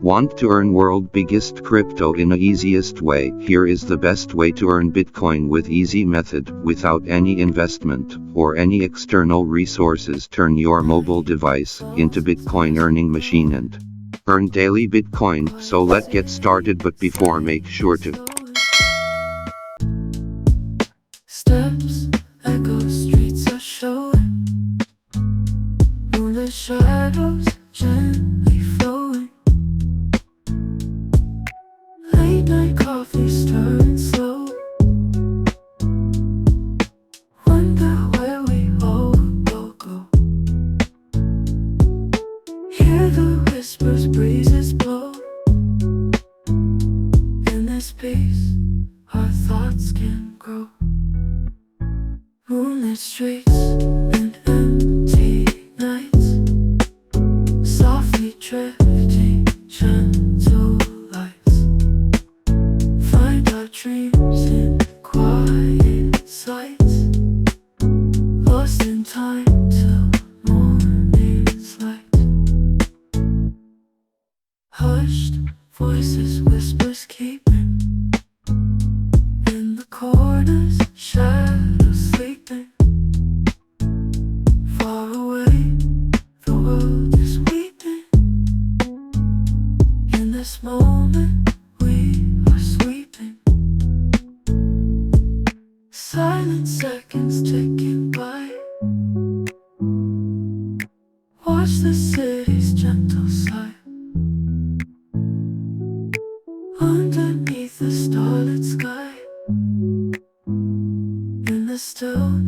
Want to earn world biggest crypto in the easiest way? Here is the best way to earn Bitcoin with easy method, without any investment or any external resources. Turn your mobile device into Bitcoin earning machine and earn daily Bitcoin. So let's get started, but before, make sure to steps, echo streets are showing, moonlit shadows gently flowing, late night coffee stirring slow, wonder where we all will go. Hear the whispers, breezes blow, in this peace our thoughts can grow. Moonlit streets and empty nights, softly drifting gentle lights. Find our dreams in quiet sights, lost in time till morning's light. Hushed voices, whispers keeping in the corners, shadows sleeping. Far away, the world is weeping. In this moment, we are sweeping. Silent seconds ticking by. Watch the city's gentle sigh. Underneath the starlit sky, in the stillness